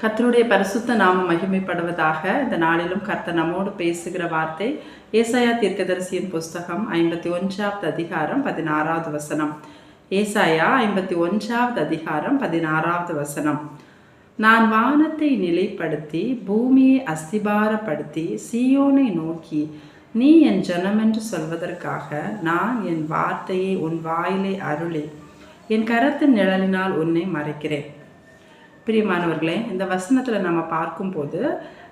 கர்த்தருடைய பரிசுத்த நாமம் மகிமைப்படுவதாக. இந்த நாளிலும் கர்த்தர் நம்மோடு பேசுகிற வார்த்தை ஏசாயா தீர்க்கதரிசியின் புஸ்தகம் 51வது அதிகாரம் 16வது வசனம். ஏசாயா 51வது அதிகாரம் 16வது வசனம். நான் வானத்தை நிலைப்படுத்தி பூமியை அஸ்திபாரப்படுத்தி சீயோனை நோக்கி நீ என் ஜனமென்று சொல்வதற்காக நான் என் வார்த்தையை உன் வாயிலை அருளி என் கரத்தின் நிழலினால் உன்னை மறைக்கிறேன். பிரியமானவர்களே, இந்த வசனத்தில் நம்ம பார்க்கும்போது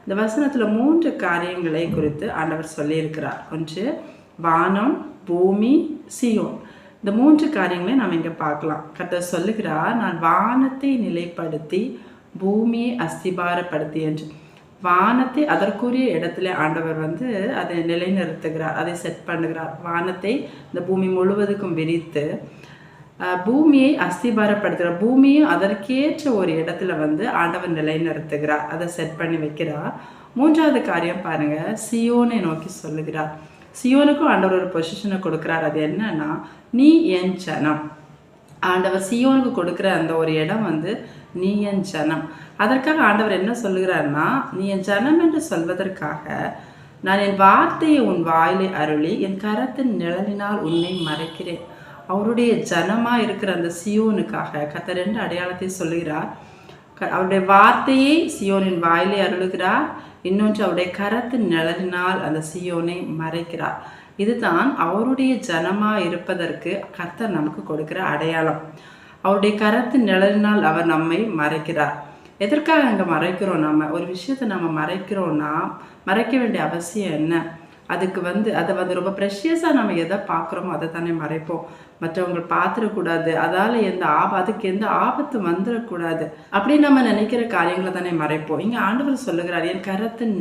இந்த வசனத்தில் 3 காரியங்களை குறித்து ஆண்டவர் சொல்லியிருக்கிறார். ஒன்று வானம், பூமி, சீயோன். இந்த 3 காரியங்களை நம்ம இங்கே பார்க்கலாம். கர்த்தர் சொல்லுகிறார், நான் வானத்தை நிலைப்படுத்தி பூமியை அஸ்திபாரப்படுத்தி என்று. வானத்தை அதற்குரிய இடத்துல ஆண்டவர் அதை நிலைநிறுத்துகிறார், அதை செட் பண்ணுகிறார். வானத்தை இந்த பூமி முழுவதுக்கும் விரித்து பூமியை அஸ்திபாரப்படுத்துகிறார். பூமியும் அதற்கேற்ற ஒரு இடத்துல ஆண்டவர் நிலைநிறுத்துகிறார், அதை செட் பண்ணி வைக்கிறார். 3வது காரியம் பாருங்க, சியோனை நோக்கி சொல்லுகிறார். சியோனுக்கும் ஆண்டவர் ஒரு பொசிஷனை கொடுக்கிறார். அது என்னன்னா, நீ என் ஜனம். ஆண்டவர் சியோனுக்கு கொடுக்குற அந்த ஒரு இடம் நீ என் ஜனம். அதற்காக ஆண்டவர் என்ன சொல்லுகிறார்னா, நீ என் ஜனம் என்று சொல்வதற்காக நான் என் வார்த்தையை உன் வாயிலை அருளி என் கரத்தின் நிழலினால் உன்னை மறைக்கிறேன். அவருடைய ஜனமா இருக்கிற அந்த சியோனுக்காக கர்த்தர் 2 அடையாளத்தை சொல்லுகிறார். அவருடைய வார்த்தையை சியோனின் வாயிலை அருளுகிறார், இன்னொன்று அவருடைய கரத்தின் நிழலினால் அந்த சியோனை மறைக்கிறார். இதுதான் அவருடைய ஜனமா இருப்பதற்கு கர்த்தர் நமக்கு கொடுக்கிற அடையாளம். அவருடைய கரத்தின் நிழலினால் அவர் நம்மை மறைக்கிறார். எதற்காக அங்கே மறைக்கிறோம்? நம்ம ஒரு விஷயத்தை நம்ம மறைக்கிறோம்னா மறைக்க வேண்டிய அவசியம் என்ன? அதுக்கு அதை ரொம்ப ப்ரெஷியஸாக நம்ம எதை பார்க்குறோமோ அதை தானே மறைப்போம். மற்றவங்க பார்த்துடக்கூடாது, அதால் அதுக்கு எந்த ஆபத்து வந்துடக்கூடாது அப்படி நம்ம நினைக்கிற காரியங்களை தானே மறைப்போம். இங்கே ஆண்டவர் சொல்லுகிறார், என் கரத்தின்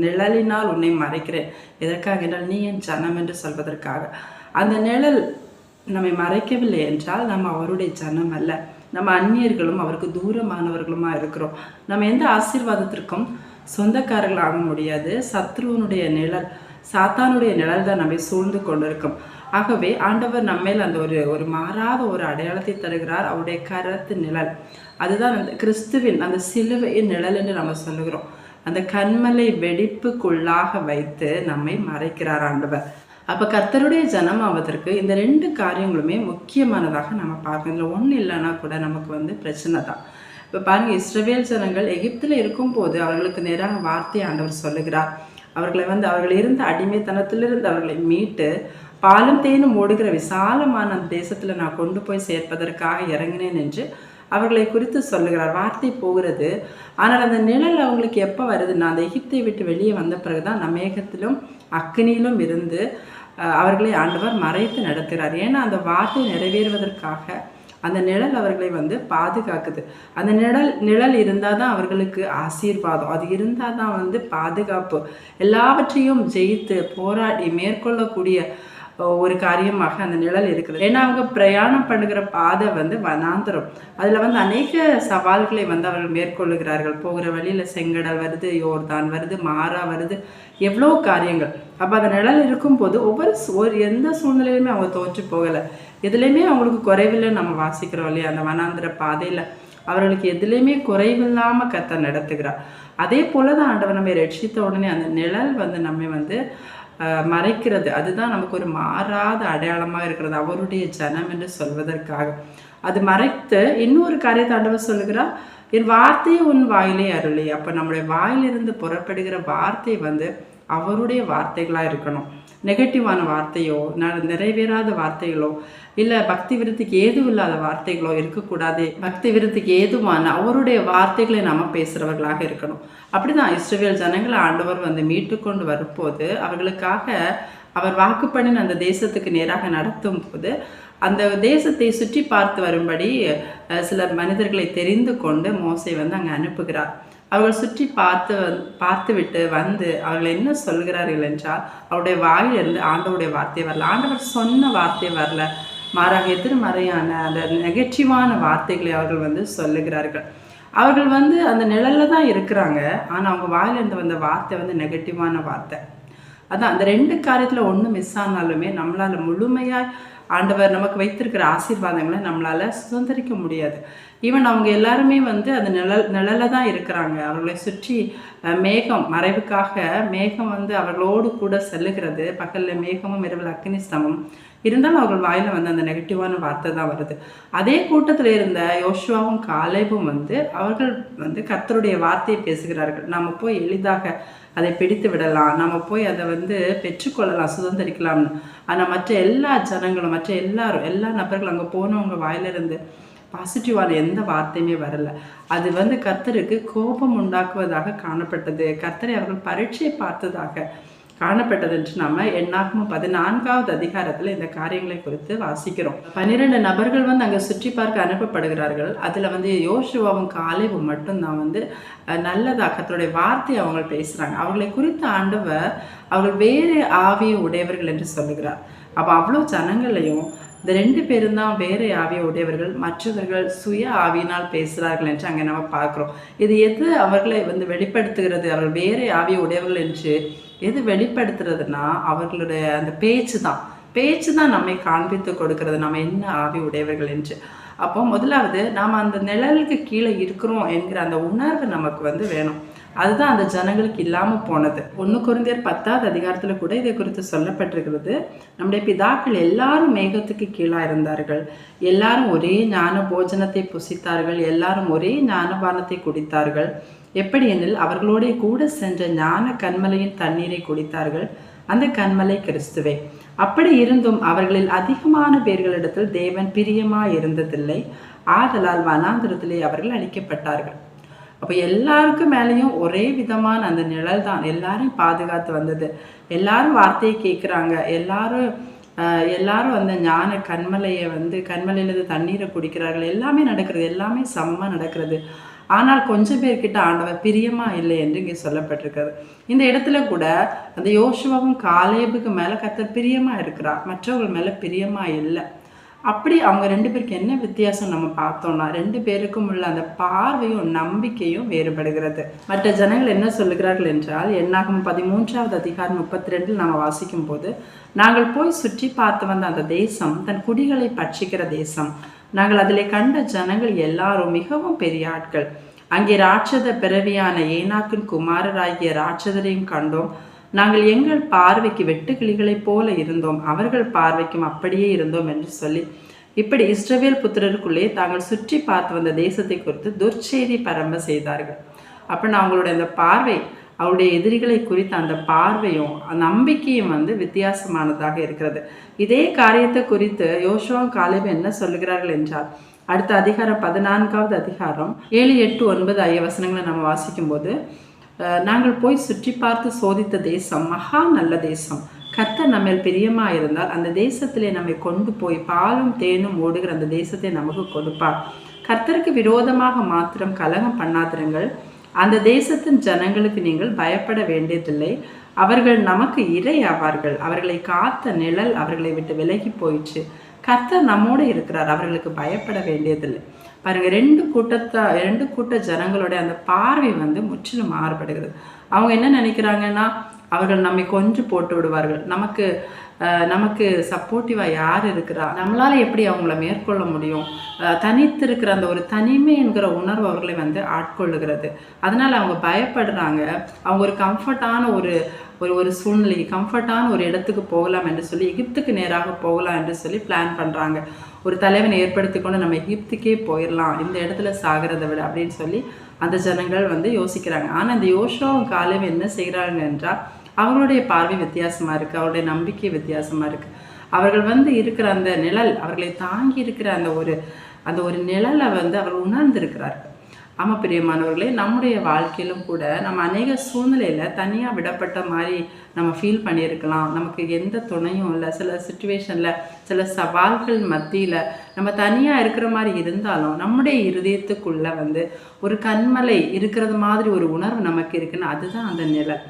நிழலினால் உன்னை மறைக்கிறேன். எதற்காக என்றால் நீ என் ஜனம் என்று சொல்வதற்காக. அந்த நிழல் நம்மை மறைக்கவில்லை என்றால் நம்ம அவருடைய ஜனம் அல்ல, நம்ம அந்நியர்களும் அவருக்கு தூரமானவர்களுமா இருக்கிறோம். நம்ம எந்த ஆசீர்வாதத்திற்கும் சொந்தக்காரர்கள் ஆக முடியாது. சத்ருவனுடைய நிழல், சாத்தானுடைய நிழல் தான் நம்மை சூழ்ந்து கொண்டிருக்கும். ஆகவே ஆண்டவர் நம்மேல் அந்த ஒரு மாறாத ஒரு அடையாளத்தை தருகிறார், அவருடைய கரத்து நிழல். அதுதான் அந்த கிறிஸ்துவின் அந்த சிலுவையின் நிழல் என்று நம்ம சொல்லுகிறோம். அந்த கண்மலை வெடிப்புக்குள்ளாக வைத்து நம்மை மறைக்கிறார் ஆண்டவர். அப்போ கர்த்தருடைய ஜனம் ஆவதற்கு இந்த 2 காரியங்களுமே முக்கியமானதாக நம்ம பார்க்கணும். இதில் ஒன்று இல்லைன்னா கூட நமக்கு பிரச்சனை தான். இப்போ பாருங்கள், இஸ்ரவேல் ஜனங்கள் எகிப்தில் இருக்கும்போது அவர்களுக்கு நேராக வார்த்தை ஆண்டவர் சொல்லுகிறார். அவர்களை அவர்கள் இருந்த அடிமைத்தனத்திலிருந்து அவர்களை மீட்டு பாலும் தேனும் ஓடுகிற விசாலமான அந்த தேசத்தில் நான் கொண்டு போய் சேர்ப்பதற்காக இறங்கினேன் என்று அவர்களை குறித்து சொல்லுகிறார். வார்த்தை போகிறது, ஆனால் அந்த நிழல் அவங்களுக்கு எப்போ வருதுன்னா, அந்த எகிப்தை விட்டு வெளியே வந்த பிறகுதான் மேகத்திலும் அக்னியிலும் இருந்து அவர்களை ஆண்டவர் மறைத்து நடத்துகிறார். ஏன்னா அந்த வார்த்தை நிறைவேறுவதற்காக அந்த நிழல் அவர்களை பாதுகாக்குது. அந்த நிழல் இருந்தால் தான் அவர்களுக்கு ஆசீர்வாதம், அது இருந்தால் தான் பாதுகாப்பு. எல்லாவற்றையும் ஜெயித்து போராடி மேற்கொள்ளக்கூடிய ஒரு காரியமாக அந்த நிழல் இருக்குது. ஏன்னா அவங்க பிரயாணம் பண்ணுகிற பாதை வனாந்தரம். அதில் அநேக சவால்களை அவர்கள் மேற்கொள்ளுகிறார்கள். போகிற வழியில் செங்கடல் வருது, யோர்தான் வருது, மாறா வருது, எவ்வளோ காரியங்கள். அப்போ அந்த நிழல் இருக்கும்போது எந்த சூழ்நிலையிலுமே அவங்க தோற்று போகலை, எதுலேயுமே அவங்களுக்கு குறைவில்லை. நம்ம வாசிக்கிறோம் இல்லையா, அந்த வனாந்திர பாதையில் அவர்களுக்கு எதுலேயுமே குறைவில்லாமல் கர்த்தர் நடத்துகிறார். அதே போல தான் ஆண்டவர் நம்மை ரட்சித்த உடனே அந்த நிழல் நம்மை மறைக்கிறது. அதுதான் நமக்கு ஒரு மாறாத அடையாளமாக இருக்கிறது, அவருடைய ஜனம் என்று சொல்வதற்காக. அது மறைத்து இன்னொரு காரியத்தை ஆண்டவர் சொல்லுகிறார், என் வார்த்தையை உன் வாயிலே அருளி. அப்போ நம்முடைய வாயிலிருந்து புறப்படுகிற வார்த்தை அவருடைய வார்த்தைகளாக இருக்கணும். நெகட்டிவான வார்த்தையோ நிறைவேறாத வார்த்தைகளோ இல்லை பக்தி விருத்திக்கு ஏதுவும் இல்லாத வார்த்தைகளோ இருக்கக்கூடாது. பக்தி விருத்திக்கு ஏதுவான அவருடைய வார்த்தைகளை நம்ம பேசுகிறவர்களாக இருக்கணும். அப்படிதான் இஸ்ரவேல் ஜனங்களை ஆண்டவர் மீட்டு கொண்டு வரும்போது அவர்களுக்காக அவர் வாக்கு பண்ணின அந்த தேசத்துக்கு நேராக நடத்தும் போது அந்த தேசத்தை சுற்றி பார்த்து வரும்படி சில மனிதர்களை தெரிந்து கொண்டு மோசே அங்கே அனுப்புகிறார். அவர்கள் சுற்றி பார்த்து விட்டு அவர்கள் என்ன சொல்கிறார்கள் என்றால், அவருடைய வாயிலிருந்து ஆண்டவருடைய வார்த்தை வரல, ஆண்டவர் சொன்ன வார்த்தை வரல, மாறாக எதிர்மறையான அந்த நெகட்டிவான வார்த்தைகளை அவர்கள் சொல்லுகிறார்கள். அவர்கள் அந்த நிழலில் தான் இருக்கிறாங்க, ஆனால் அவங்க வாயிலிருந்து வந்த வார்த்தை நெகட்டிவான வார்த்தை. அதான் அந்த 2 காரியத்தில் ஒன்று மிஸ் ஆனாலுமே நம்மளால் முழுமையாக ஆண்டவர் நமக்கு வைத்திருக்கிற ஆசீர்வாதங்களை நம்மளால் சுதந்திரிக்க முடியாது. ஈவன் அவங்க எல்லாருமே வந்து அந்த நிழலில் தான் இருக்கிறாங்க. அவர்களை சுற்றி மேகம், மறைவுக்காக மேகம் வந்து அவர்களோடு கூட செல்லுகிறது. பகலில் மேகமும் இரவில் அக்னிஸ்தமும் இருந்தாலும் அவர்கள் வாயில் வந்து அந்த நெகட்டிவான வார்த்தை தான் வருது. அதே கூட்டத்தில் இருந்த யோசுவாவும் காலேபும் வந்து அவர்கள் வந்து கர்த்தருடைய வார்த்தையை பேசுகிறார்கள். நாம் போய் எளிதாக அதை பிடித்து விடலாம், நம்ம போய் அதை வந்து பெற்றுக்கொள்ளலாம், சுதந்திரிக்கலாம்னு. ஆனால் மற்ற எல்லா ஜனங்களும், மற்ற எல்லா நபர்களும் அங்கே போனவங்க வாயிலிருந்து பாசிட்டிவான எந்த வார்த்தையுமே வரலை. அது வந்து கர்த்தருக்கு கோபம் உண்டாக்குவதாக காணப்பட்டது. கர்த்தரை அவர்கள் பரீட்சை பார்த்ததாக காணப்பட்டது என்று நம்ம என்னாகமும் 14வது அதிகாரத்தில் இந்த காரியங்களை குறித்து வாசிக்கிறோம். 12 நபர்கள் வந்து அங்கே சுற்றி பார்க்க அனுப்பப்படுகிறார்கள். அதில் வந்து யோசுவாவும் காலேபும் மட்டும்தான் வந்து நல்லதாக கர்த்தருடைய வார்த்தை அவங்க பேசுகிறாங்க. அவர்களை குறித்த ஆண்டவர் அவர்கள் வேறு ஆவியை உடையவர்கள் என்று சொல்லுகிறார். அப்போ அவ்வளோ ஜனங்களையும் இந்த 2 பேரும் தான் வேறு ஆவியை உடையவர்கள், மற்றவர்கள் சுய ஆவியினால் பேசுகிறார்கள் என்று அங்கே நம்ம பார்க்குறோம். இது எது அவர்களை வந்து வெளிப்படுத்துகிறது? அவர்கள் வேறு ஆவியை உடையவர்கள் என்று எது வெளிப்படுத்துறதுன்னா அவர்களுடைய அந்த பேச்சு தான் நம்மை காண்பித்து கொடுக்கிறது, நம்ம என்ன ஆவி உடையவர்கள் என்று. அப்போ முதலாவது நாம் அந்த நிழலுக்கு கீழே இருக்கிறோம் என்கிற அந்த உணர்வு நமக்கு வந்து வேணும். அதுதான் அந்த ஜனங்களுக்கு இல்லாமல் போனது. 1 கொரிந்தியர் 10வது அதிகாரத்தில் கூட இதை குறித்து சொல்லப்பட்டிருக்கிறது. நம்முடைய பிதாக்கள் எல்லாரும் மேகத்துக்கு கீழாக இருந்தார்கள், எல்லாரும் ஒரே ஞான போஜனத்தை புசித்தார்கள், எல்லாரும் ஒரே ஞானபானத்தை குடித்தார்கள். எப்படி எனில் அவர்களோட கூட சென்ற ஞான கன்மலையின் தண்ணீரை குடித்தார்கள், அந்த கன்மலை கிறிஸ்துவே. அப்படி இருந்தும் அவர்களில் அதிகமான பேர்களிடத்தில் தேவன் பிரியமாய் இருந்ததில்லை, ஆதலால் வனாந்திரத்திலே அவர்கள் அழிக்கப்பட்டார்கள். அப்போ எல்லாருக்கும் மேலேயும் ஒரே விதமான அந்த நிழல் தான் எல்லாரையும் பாதுகாத்து வந்தது. எல்லாரும் வார்த்தையை கேட்குறாங்க, எல்லாரும் அந்த ஞான கண்மலையை வந்து கண்மலையிலிருந்து தண்ணீரை குடிக்கிறார்கள். எல்லாமே நடக்கிறது, எல்லாமே சமமாக நடக்கிறது. ஆனால் கொஞ்சம் பேர்கிட்ட ஆண்டவர் பிரியமா இல்லை என்று இங்கே சொல்லப்பட்டிருக்கிறது. இந்த இடத்துல கூட அந்த யோசுவாவும் காலேபுக்கு மேலே கர்த்தர் பிரியமா இருக்கிறார், மற்றவர்கள் மேலே பிரியமா இல்லை. அப்படி அவங்க 2 பேருக்கு என்ன வித்தியாசம் நம்ம பார்த்தோம்னா 2 பேருக்கும் உள்ள அந்த பார்வையும் நம்பிக்கையும் வேறுபடுகிறது. மற்ற ஜனங்கள் என்ன சொல்லுகிறார்கள் என்றால் என்னாகும் 13வது அதிகாரம் 32 நம்ம வாசிக்கும் போது, நாங்கள் போய் சுற்றி பார்த்து வந்த அந்த தேசம் தன் குடிகளை பட்சிக்கிற தேசம், நாங்கள் அதிலே கண்ட ஜனங்கள் எல்லாரும் மிகவும் பெரிய ஆட்கள், அங்கே ராட்சத பிறவியான ஏனாக்கின் குமாரராகிய ராட்சதரையும் கண்டோம், நாங்கள் எங்கள் பார்வைக்கு வெட்டுக்கிளிகளைப் போல இருந்தோம், அவர்கள் பார்வைக்கும் அப்படியே இருந்தோம் என்று சொல்லி இப்படி இஸ்ரவேல் புத்திரருக்குள்ளே தாங்கள் சுற்றி பார்த்து வந்த தேசத்தை குறித்து துர்ச்செய்தி பரம்ப செய்தார்கள். அப்படின்னா அவங்களுடைய அந்த பார்வை, அவருடைய எதிரிகளை குறித்த அந்த பார்வையும் நம்பிக்கையும் வந்து வித்தியாசமானதாக இருக்கிறது. இதே காரியத்தை குறித்து யோசுவாவும் காலேபும் என்ன சொல்லுகிறார்கள் என்றால் அடுத்த அதிகாரம் 14வது அதிகாரம் 7, 8, 9 வசனங்களை நம்ம வாசிக்கும் போது, நாங்கள் போய் சுற்றி பார்த்து சோதித்த தேசம் மகா நல்ல தேசம், கர்த்தர் நம்ம பிரியமாக இருந்தால் அந்த தேசத்திலே நம்மை கொண்டு போய் பாலும் தேனும் ஓடுகிற அந்த தேசத்தை நமக்கு கொடுப்பார். கர்த்தருக்கு விரோதமாக மாத்திரம் கலகம் பண்ணாதிருங்கள், அந்த தேசத்தின் ஜனங்களுக்கு நீங்கள் பயப்பட வேண்டியதில்லை, அவர்கள் நமக்கு இறை ஆவார்கள், அவர்களை காத்த நிழல் அவர்களை விட்டு விலகி போயிடுச்சு, கர்த்தர் நம்மோடு இருக்கிறார், அவர்களுக்கு பயப்பட வேண்டியதில்லை. பாருங்க, 2 கூட்ட ஜனங்களுடைய அந்த பார்வை வந்து முற்றிலும் மாறுபடுகிறது. அவங்க என்ன நினைக்கிறாங்கன்னா அவர்கள் நம்மை கொன்று போட்டு விடுவார்கள், நமக்கு சப்போர்ட்டிவாக யார் இருக்கிறா, நம்மளால் எப்படி அவங்கள மேற்கொள்ள முடியும், தனித்து இருக்கிற அந்த ஒரு தனிமை என்கிற உணர்வு அவர்களை வந்து ஆட்கொள்ளுகிறது. அதனால் அவங்க பயப்படுறாங்க. அவங்க ஒரு கம்ஃபர்டான ஒரு சூழ்நிலை, கம்ஃபர்டான ஒரு இடத்துக்கு போகலாம் என்று சொல்லி எகிப்துக்கு நேராக போகலாம் என்று சொல்லி பிளான் பண்ணுறாங்க. ஒரு தலைவனை ஏற்படுத்தி கொண்டு நம்ம எகிப்துக்கே போயிடலாம் இந்த இடத்துல சாகிறத விட அப்படின்னு சொல்லி அந்த ஜனங்கள் வந்து யோசிக்கிறாங்க. ஆனால் இந்த யோசுவாவும் காலேபும் என்ன செய்கிறாங்க என்றால் அவர்களுடைய பார்வை வித்தியாசமாக இருக்குது, அவருடைய நம்பிக்கை வித்தியாசமாக இருக்குது. அவர்கள் வந்து இருக்கிற அந்த நிழல், அவர்களை தாங்கி இருக்கிற அந்த ஒரு நிழலை வந்து அவர்கள் உணர்ந்திருக்கிறார்கள். ஆமாம் பிரியமானவர்களே, நம்முடைய வாழ்க்கையிலும் கூட நம்ம அநேக சூழ்நிலையில் தனியாக விடப்பட்ட மாதிரி நம்ம ஃபீல் பண்ணியிருக்கலாம். நமக்கு எந்த துணையும் இல்லை, சில சுச்சுவேஷனில் சில சவால்கள் மத்தியில் நம்ம தனியாக இருக்கிற மாதிரி இருந்தாலும் நம்முடைய இருதயத்துக்குள்ளே வந்து ஒரு கண்மலை இருக்கிறது மாதிரி ஒரு உணர்வு நமக்கு இருக்குன்னு, அதுதான் அந்த நிழல்.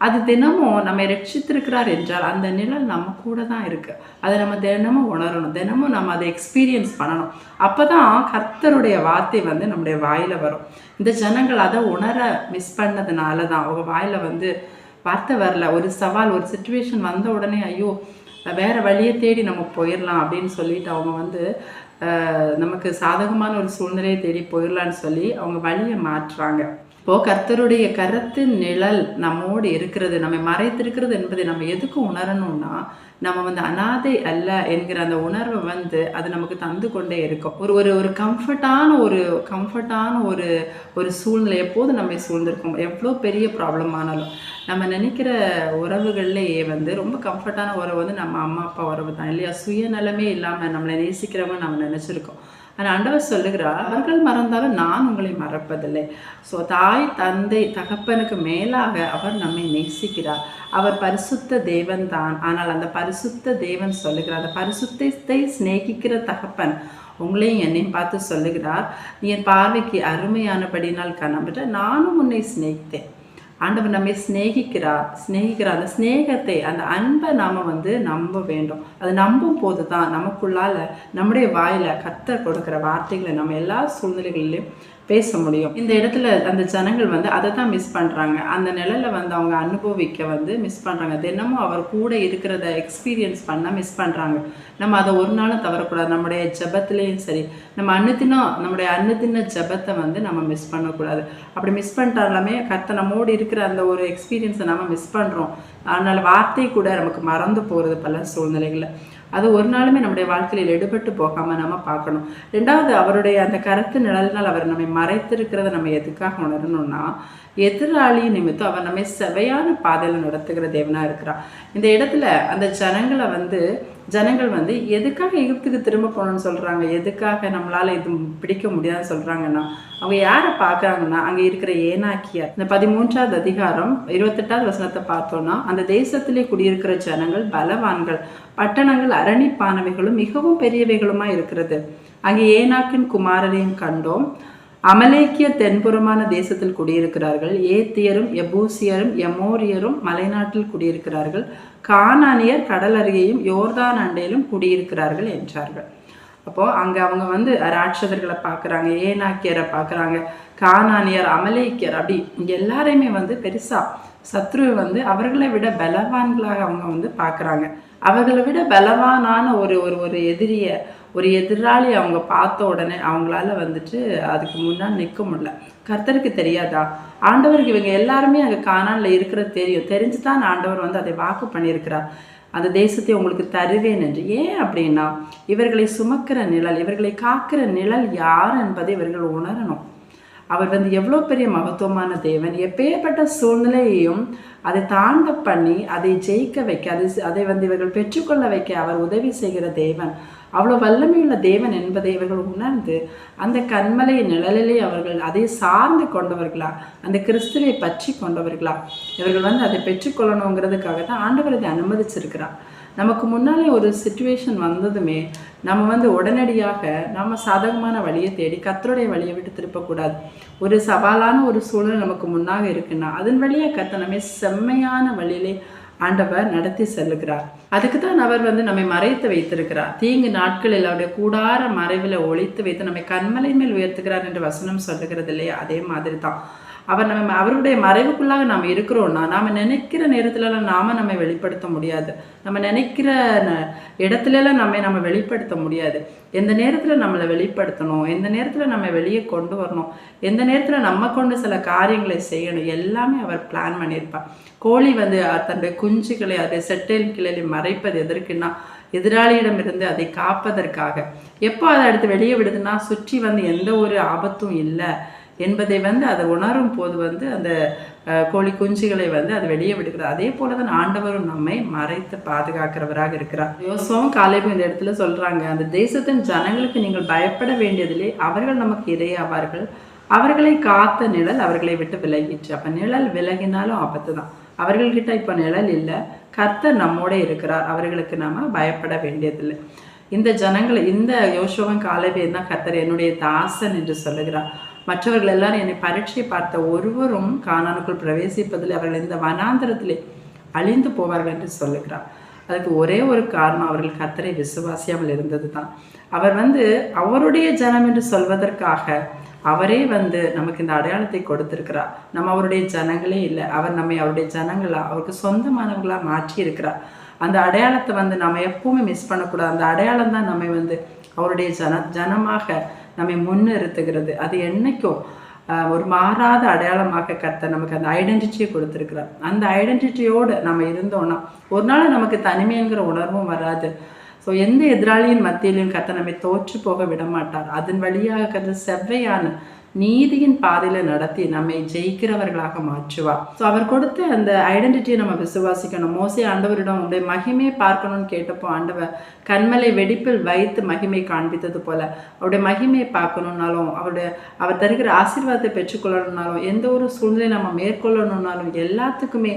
அது தினமும் நம்ம ரட்சித்திருக்கிறார் என்றால் அந்த நிழல் நம்ம கூட தான் இருக்குது. அதை நம்ம தினமும் உணரணும், தினமும் நம்ம அதை எக்ஸ்பீரியன்ஸ் பண்ணணும். அப்போ தான் கர்த்தருடைய வார்த்தை வந்து நம்முடைய வாயில் வரும். இந்த ஜனங்கள் அதை உணர மிஸ் பண்ணதுனால தான் அவங்க வாயில் வந்து வார்த்தை வரல. ஒரு சவால், ஒரு சுச்சுவேஷன் வந்த உடனே ஐயோ வேறு வழியை தேடி நம்ம போயிடலாம் அப்படின்னு சொல்லிட்டு அவங்க வந்து நமக்கு சாதகமான ஒரு சூழ்நிலையை தேடி போயிடலான்னு சொல்லி அவங்க வழியை மாற்றுறாங்க. இப்போது கர்த்தருடைய கரத்தின் நிழல் நம்மோடு இருக்கிறது, நம்மை மறைத்திருக்கிறது என்பதை நம்ம எதுக்கு உணரணும்னா, நம்ம வந்து அனாதை அல்ல என்கிற அந்த உணர்வை வந்து அது நமக்கு தந்து கொண்டே இருக்கும். ஒரு ஒரு ஒரு கம்ஃபர்ட்டான ஒரு சூழ்நிலை எப்போது நம்மை சூழ்ந்திருக்கும். எவ்வளோ பெரிய ப்ராப்ளம் ஆனாலும் நம்ம நினைக்கிற உறவுகள்லேயே வந்து ரொம்ப கம்ஃபர்ட்டான உறவு வந்து நம்ம அம்மா அப்பா உறவு தான் இல்லையா? சுயநலமே இல்லாமல் நம்மளை நேசிக்கிறவங்க நம்ம நினச்சிருக்கோம். ஆனால் ஆண்டவர் சொல்லுகிறார், அவர்கள் மறந்தாலும் நான் உங்களை மறப்பதில்லை. ஸோ தாய் தந்தை தகப்பனுக்கு மேலாக அவர் நம்மை நேசிக்கிறார். அவர் பரிசுத்த தேவன் தான். ஆனால் அந்த பரிசுத்த தேவன் சொல்லுகிறார், அந்த பரிசுத்தத்தை சிநேகிக்கிற தகப்பன் உங்களையும் என்னையும் பார்த்து சொல்லுகிறார், நீ என் பார்வைக்கு அருமையானபடினால் காணப்பட்ட நானும் உன்னை சிநேகித்தேன். ஆண்டவர் நம்மை சிநேகிக்கிறார். அந்த சிநேகத்தை, அந்த அன்பை நாம் வந்து நம்ப வேண்டும். அது நம்பும் போது தான் நமக்குள்ளால் நம்முடைய வாயில் கர்த்தர் கொடுக்குற வார்த்தைகளை நம்ம எல்லா சூழ்நிலைகளிலையும் பேச முடியும். இந்த இடத்துல அந்த ஜனங்கள் வந்து அதை தான் மிஸ் பண்ணுறாங்க. அந்த நிலையில் வந்து அவங்க அனுபவிக்க வந்து மிஸ் பண்ணுறாங்க. தினமும் அவர் கூட இருக்கிறத எக்ஸ்பீரியன்ஸ் பண்ண மிஸ் பண்ணுறாங்க. நம்ம அதை ஒரு நாளும் தவறக்கூடாது. நம்முடைய ஜபத்துலேயும் சரி, நம்முடைய அன்னதின ஜபத்தை வந்து நம்ம மிஸ் பண்ணக்கூடாது. அப்படி மிஸ் பண்ணிட்டாலுமே கர்த்தர் நம்மோடு இருக்கிற அந்த ஒரு எக்ஸ்பீரியன்ஸை நம்ம மிஸ் பண்ணுறோம். அதனால் வார்த்தை கூட நமக்கு மறந்து போகிறது பல சூழ்நிலைகளில். அது ஒரு நாளுமே நம்முடைய வாழ்க்கையில் எடுபட்டு போகாமல் நம்ம பார்க்கணும். ரெண்டாவது, அவருடைய அந்த கருத்து நிழலினால் அவர் நம்மை மறைத்திருக்கிறத நம்ம எதுக்காக உணரணும்னா, எதிராளி நிமித்தம் அவர் நம்மை செவையான பாதையில் நடத்துகிற தேவனாக இருக்கிறார். இந்த இடத்துல அந்த ஜனங்கள் வந்து எதுக்காக எகிப்துக்கு திரும்ப போகணும்னு சொல்கிறாங்க, எதுக்காக நம்மளால் இது பிடிக்க முடியாதுன்னு சொல்கிறாங்கன்னா, அவங்க யாரை பார்க்குறாங்கன்னா அங்கே இருக்கிற ஏனாக்கியார். இந்த 13வது அதிகாரம் 28வது வசனத்தை பார்த்தோன்னா, அந்த தேசத்திலே குடியிருக்கிற ஜனங்கள் பலவான்கள், பட்டணங்கள் அரணிப்பானவைகளும் மிகவும் பெரியவைகளுமாக இருக்கிறது. அங்கே ஏனாக்கின் குமாரரையும் கண்டோம். அமலேக்கிய தென்புறமான தேசத்தில் குடியிருக்கிறார்கள். ஏத்தியரும் எபூசியரும் எமோரியரும் மலைநாட்டில் குடியிருக்கிறார்கள். கானானியர் கடல் அருகேயும் யோர்தான் அண்டையிலும் குடியிருக்கிறார்கள் என்றார்கள். அப்போது அங்கே அவங்க வந்து ராட்சதர்களை பார்க்குறாங்க, ஏனாக்கியரை பார்க்குறாங்க, கானானியர், அமலேக்கியர், அப்படி இங்கே எல்லாரையுமே வந்து பெருசாக சத்ருவை வந்து அவர்களை விட பலவான்களாக அவங்க வந்து பார்க்குறாங்க. அவர்களை விட பலவானான ஒரு எதிராளி அவங்க பார்த்த உடனே அவங்களால வந்துட்டு அதுக்கு முன்னாடி நிற்க முடியல. கர்த்தருக்கு தெரியாதா? ஆண்டவருக்கு இவங்க எல்லாருமே அங்கே கானானில் இருக்கிறது தெரிஞ்சு தான் ஆண்டவர் வந்து அதை வாக்கு பண்ணியிருக்கிறார், அந்த தேசத்தை உங்களுக்கு தருவேன் என்று. ஏன் அப்படின்னா, இவர்களை சுமக்கிற நிழல், இவர்களை காக்கிற நிழல் யார் என்பதை இவர்கள் உணரணும். அவர் வந்து எவ்வளோ பெரிய மகத்துவமான தேவன். எப்பேற்பட்ட சூழ்நிலையையும் அதை தாண்ட பண்ணி அதை ஜெயிக்க வைக்க, அதை வந்து இவர்கள் பெற்றுக்கொள்ள வைக்க அவர் உதவி செய்கிற தேவன். அவ்வளோ வல்லமையுள்ள தேவன் என்பதை இவர்கள் உணர்ந்து அந்த கண்மலை நிழலிலே அவர்கள் அதை சார்ந்து கொண்டவர்களா, அந்த கிறிஸ்துவை பற்றி கொண்டவர்களா இவர்கள் வந்து அதை பெற்றுக்கொள்ளணுங்கிறதுக்காக தான் ஆண்டவர் அதை அனுமதிச்சிருக்கிறார். நமக்கு முன்னாலே ஒரு சிச்சுவேஷன் வந்ததுமே நம்ம வந்து உடனடியாக நம்ம சாதகமான வழியை தேடி கர்த்தருடைய வழியை விட்டு திருப்பக்கூடாது. ஒரு சவாலான ஒரு சூழ்நிலை நமக்கு முன்னாக இருக்குன்னா அதன் வழியாக கர்த்தர் நம்மை செம்மையான வழியிலே ஆண்டவர் நடத்தி செல்லுகிறார். அதுக்கு தான் அவர் வந்து நம்மை மறைத்து வைத்திருக்கிறார். தீங்கு நாட்களில் அவருடைய கூடார மறைவில் ஒழித்து வைத்து நம்மை கண்மலை மேல் உயர்த்துகிறார் என்று வசனம் சொல்லுகிறது இல்லையா? அதே மாதிரி தான் அவருடைய மறைவுக்குள்ளாக நாம் இருக்கிறோம்னா நாம் நினைக்கிற நேரத்துலலாம் நம்மை வெளிப்படுத்த முடியாது. நம்ம நினைக்கிற இடத்துலலாம் நம்ம வெளிப்படுத்த முடியாது. எந்த நேரத்தில் நம்மளை வெளிப்படுத்தணும், எந்த நேரத்தில் நம்ம வெளியே கொண்டு வரணும், எந்த நேரத்தில் நம்ம கொண்டு சில காரியங்களை செய்யணும், எல்லாமே அவர் பிளான் பண்ணியிருப்பார். கோழி வந்து தன்னுடைய குஞ்சுகளை அதை செட்டையில் கிளையை மறைப்பது எதற்குன்னா எதிராளியிடமிருந்து அதை காப்பதற்காக. எப்போ அதை அடுத்து வெளியே விடுதுன்னா சுற்றி வந்து எந்த ஒரு ஆபத்தும் இல்லை என்பதை வந்து அதை உணரும் போது வந்து அந்த கோழி குஞ்சுகளை வந்து அதை வெளியே விடுகிறார். அதே போல தான் ஆண்டவரும் நம்மை மறைத்து பாதுகாக்கிறவராக இருக்கிறார். யோசுவாவும் காலேபும் இந்த இடத்துல சொல்றாங்க, அந்த தேசத்தின் ஜனங்களுக்கு நீங்கள் பயப்பட வேண்டியதிலே அவர்கள் நமக்கு இரையாவார்கள், அவர்களை காத்த நிழல் அவர்களை விட்டு விலகிச்சு. அப்ப நிழல் விலகினாலும் ஆபத்து தான். அவர்கள்கிட்ட இப்போ நிழல் இல்லை, கர்த்தர் நம்மோட இருக்கிறார், அவர்களுக்கு நாம பயப்பட வேண்டியதில்லை. இந்த ஜனங்களை, இந்த யோசுவாவும் காலேபையும் தான் கர்த்தர் என்னுடைய தாசன் என்று சொல்லுகிறார். மற்றவர்கள் எல்லாரும் என்னை பரீட்சை பார்த்த ஒருவரும் கானானுக்குள் பிரவேசிப்பதில் அவர்கள் இந்த வனாந்திரத்திலே அழிந்து போவார்கள் என்று சொல்லுகிறார். அதுக்கு ஒரே ஒரு காரணம், அவர்கள் கர்த்தரை விசுவாசியாமல் இருந்தது தான். அவர் வந்து அவருடைய ஜனம் என்று சொல்வதற்காக அவரே வந்து நமக்கு இந்த அடையாளத்தை கொடுத்திருக்கிறார். நம்ம அவருடைய ஜனங்களே இல்லை, அவர் நம்மை அவருடைய ஜனங்களா, அவருக்கு சொந்தமானவர்களாக மாற்றி இருக்கிறார். அந்த அடையாளத்தை வந்து நம்ம எப்பவுமே மிஸ் பண்ணக்கூடாது. அந்த அடையாளம் தான் நம்ம வந்து அவருடைய ஜனமாக நம்மை முன்னிறுத்துகிறது. அது என்னைக்கும் ஒரு மாறாத அடையாளமாக கர்த்தர் நமக்கு அந்த ஐடென்டிட்டியை கொடுத்துருக்கிறார். அந்த ஐடென்டிட்டியோடு நம்ம இருந்தோம்னா ஒரு நாள் நமக்கு தனிமைங்கிற உணர்வும் வராது. ஸோ எந்த எதிராளியின் மத்தியிலையும் கர்த்தர் நம்மை தோற்று போக விட மாட்டார். அதன் வழியாக கர்த்தர் செவ்வையான நீதியின் பாதையில் நடத்தி நம்மை ஜெயிக்கிறவர்களாக மாற்றுவார். ஸோ அவர் கொடுத்த அந்த ஐடென்டிட்டியை நம்ம விசுவாசிக்கணும். மோசே ஆண்டவரிடம் உடைய மகிமையை பார்க்கணும்னு கேட்டப்போ ஆண்டவர் கண்மலை வெடிப்பில் வைத்து மகிமை காண்பித்தது போல அவருடைய மகிமையை பார்க்கணுன்னாலும் அவர் தருகிற ஆசீர்வாதத்தை பெற்றுக்கொள்ளணும்னாலும் எந்த ஒரு சூழ்நிலை நம்ம மேற்கொள்ளணும்னாலும் எல்லாத்துக்குமே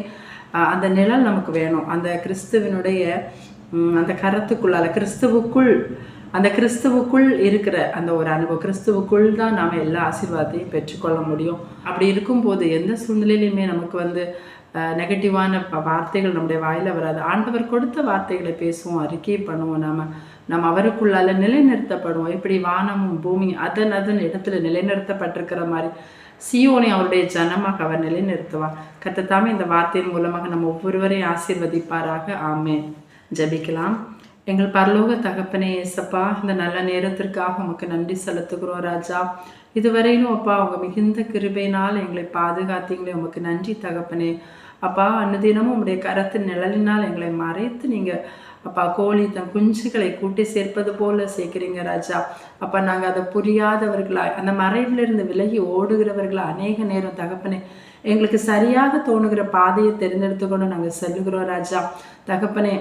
அந்த நிழல் நமக்கு வேணும். அந்த கிறிஸ்துவனுடைய அந்த கரத்துக்குள்ளால கிறிஸ்துவுக்குள் இருக்கிற அந்த ஒரு அனுபவம், கிறிஸ்துவுக்குள் தான் நாம் எல்லா ஆசீர்வாதத்தையும் பெற்றுக்கொள்ள முடியும். அப்படி இருக்கும்போது எந்த சூழ்நிலையிலுமே நமக்கு வந்து நெகட்டிவான வார்த்தைகள் நம்முடைய வாயில் வராது. ஆண்டவர் கொடுத்த வார்த்தைகளை பேசுவோம், அறிக்கை பண்ணுவோம். நம்ம அவருக்குள்ளால நிலைநிறுத்தப்படுவோம். இப்படி வானமும் பூமி அதன் இடத்துல நிலைநிறுத்தப்பட்டிருக்கிற மாதிரி சீயோனை அவருடைய ஜனமாக அவர் நிலைநிறுத்துவார். கர்த்தர் இந்த வார்த்தையின் மூலமாக நம்ம ஒவ்வொருவரையும் ஆசீர்வதிப்பாராக. ஆமென். ஜெபிக்கலாம். எங்கள் பரலோக தகப்பனே ஏசப்பா, இந்த நல்ல நேரத்திற்காக உமக்கு நன்றி செலுத்துகிறோம் ராஜா. இதுவரையிலும் அப்பா அவங்க மிகுந்த கிருபையினால் எங்களை பாதுகாத்தீங்களே, உமக்கு நன்றி தகப்பனே. அப்பா அன்னதினமும் உங்களுடைய கரத்தின் நிழலினால் எங்களை மறைத்து நீங்கள் அப்பா கோழி தன் குஞ்சுகளை கூட்டி சேர்ப்பது போல சேர்க்குறீங்க ராஜா. அப்பா நாங்கள் அதை புரியாதவர்களா, அந்த மறைவிலிருந்து விலகி ஓடுகிறவர்களா அநேக நேரம் தகப்பனே எங்களுக்கு சரியாக தோணுகிற பாதையை தேர்ந்தெடுத்துக்கொண்டு நாங்கள் செல்லுகிறோம் ராஜா. தகப்பனே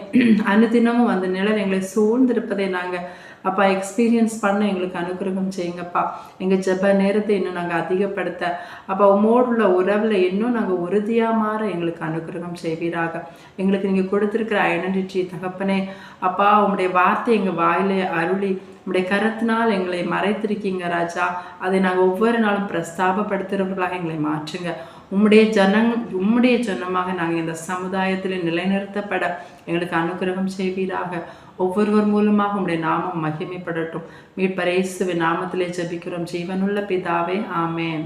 அனுதினமும் அந்த நிழல் எங்களை சூழ்ந்திருப்பதை நாங்கள் அப்பா எக்ஸ்பீரியன்ஸ் பண்ண எங்களுக்கு அனுகிரகம் செய்யுங்கப்பா. எங்கள் ஜெப நேரத்தை இன்னும் நாங்கள் அதிகப்படுத்த அப்பா உம்மோடு உள்ள உறவில் இன்னும் நாங்கள் உறுதியாக மாற எங்களுக்கு அனுகிரகம் செய்வீராக. எங்களுக்கு நீங்கள் கொடுத்துருக்கிற ஐடென்டிட்டி தகப்பனே அப்பா உங்களுடைய வார்த்தை எங்கள் வாயிலே அருளி உங்களுடைய கரத்தினால் எங்களை மறைத்திருக்கீங்க ராஜா. அதை நாங்கள் ஒவ்வொரு நாளும் பிரஸ்தாபப்படுத்துகிறவர்களாக எங்களை மாற்றுங்க. உம்முடைய ஜனமாக நாங்கள் இந்த சமுதாயத்தில் நிலைநிறுத்தப்பட எங்களுக்கு அனுகிரகம் செய்வீராக. ஒவ்வொருவர் மூலமாக உம்முடைய நாமம் மகிமைப்படட்டும். மீட்பர் இயேசுவின் நாமத்திலே ஜெபிக்கிறோம் ஜீவனுள்ள பிதாவே, ஆமென்.